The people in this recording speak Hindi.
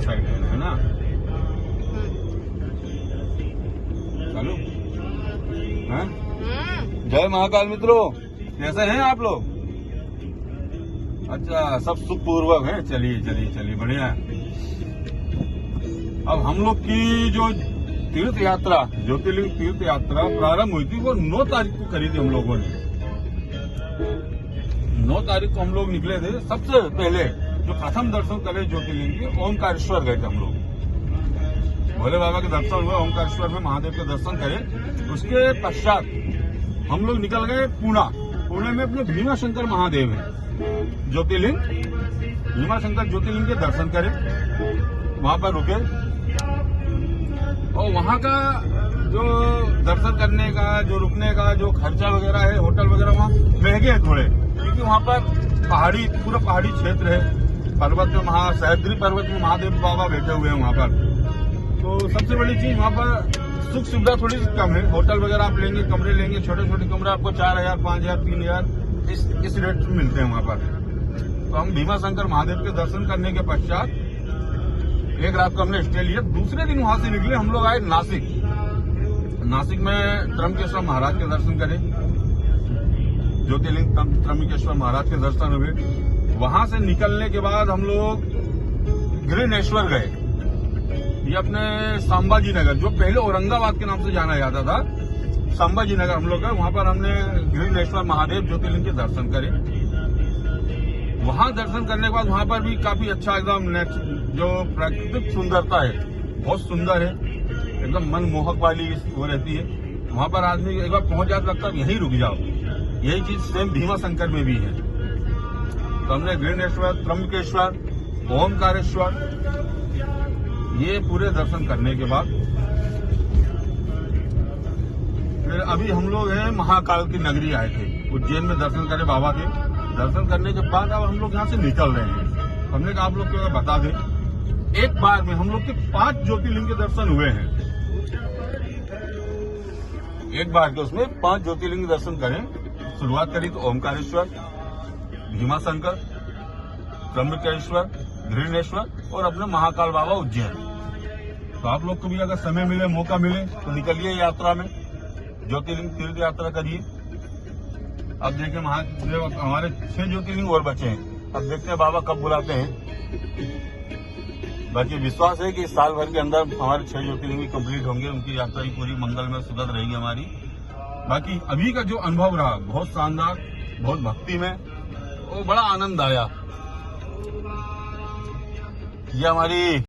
साइड है ना। चलो हैं? जय महाकाल मित्रों, कैसे हैं आप लोग? अच्छा, सब सुखपूर्वक हैं। चलिए चलिए चलिए, बढ़िया है। अब हम लोग की जो तीर्थ यात्रा, ज्योतिर्लिंग तीर्थ यात्रा प्रारंभ हुई थी, वो 9 तारीख को करी थी हम लोगों ने। 9 तारीख को हम लोग निकले थे। सबसे पहले जो प्रथम दर्शन करे ज्योतिर्लिंग के, ओमकारेश्वर गए थे हम लोग। भोले बाबा के दर्शन हुए, ओमकारेश्वर में महादेव के दर्शन करे। उसके पश्चात हम लोग निकल गए पुणे में अपने भीमाशंकर महादेव है ज्योतिर्लिंग, भीमाशंकर ज्योतिर्लिंग के दर्शन करे। वहां पर रुके और वहां का जो दर्शन करने का, जो रुकने का जो खर्चा वगैरह है, होटल वगैरह वहाँ महंगे हैं थोड़े, क्योंकि वहां पर पूरा पहाड़ी क्षेत्र है। पर्वत में सह्याद्री पर्वत में महादेव बाबा बैठे हुए हैं वहां पर। तो सबसे बड़ी चीज वहां पर सुख सुविधा थोड़ी सी कम है। होटल वगैरह आप लेंगे, कमरे लेंगे, छोटे छोटे कमरे आपको 4000, 5000, 3000 इस रेट में मिलते हैं वहां पर। तो हम भीमाशंकर महादेव के दर्शन करने के पश्चात एक रात को हमने स्टे लिया। दूसरे दिन वहां से निकले हम लोग, आए नासिक में त्र्यंबकेश्वर महाराज के दर्शन करें। ज्योतिर्लिंग त्र्यंबकेश्वर महाराज के दर्शन हुए। वहां से निकलने के बाद हम लोग गृहनेश्वर गए। ये अपने संभाजी नगर, जो पहले औरंगाबाद के नाम से जाना जाता था, संभाजी नगर हम लोग गए। वहां पर हमने गृहनेश्वर महादेव ज्योतिर्लिंग के दर्शन करे। वहां दर्शन करने के बाद वहां पर भी काफी अच्छा एकदम जो प्राकृतिक सुंदरता है, बहुत सुंदर है, एकदम मनमोहक वाली वो रहती है। वहां पर आदमी एक बार पहुंच जाता, लगता है यहीं रुक जाओ। यही चीज सेम भीमाशंकर में भी है। तो हमने गृहनेश्वर, त्र्यंबकेश्वर, ओमकारेश्वर ये पूरे दर्शन करने के बाद फिर अभी हम लोग हैं महाकाल की नगरी आए थे। उज्जैन में दर्शन करे बाबा के। दर्शन करने के बाद अब हम लोग यहाँ से निकल रहे हैं। हमने कहा आप लोग को बता दें, एक बार में हम लोग के 5 ज्योतिर्लिंग के दर्शन हुए हैं। एक बार के उसमें 5 ज्योतिर्लिंग दर्शन करें। शुरुआत करी तो ओमकारेश्वर, भीमाशंकर, त्र्यंबकेश्वर, गृहनेश्वर और अपने महाकाल बाबा उज्जैन। तो आप लोग को भी अगर समय मिले, मौका मिले तो निकलिए यात्रा में, ज्योतिर्लिंग तीर्थ यात्रा करिए। अब देखिए महादेव, हमारे 6 ज्योतिर्लिंग और बचे हैं। अब देखते हैं बाबा कब बुलाते हैं। बाकी विश्वास है कि इस साल भर के अंदर हमारे 6 ज्योतिर्लिंग भी कंप्लीट होंगे। उनकी यात्रा भी पूरी मंगल में सुखद रहेगी हमारी। बाकी अभी का जो अनुभव रहा, बहुत शानदार, बहुत भक्ति में, वो बड़ा आनंद आया। ये हमारी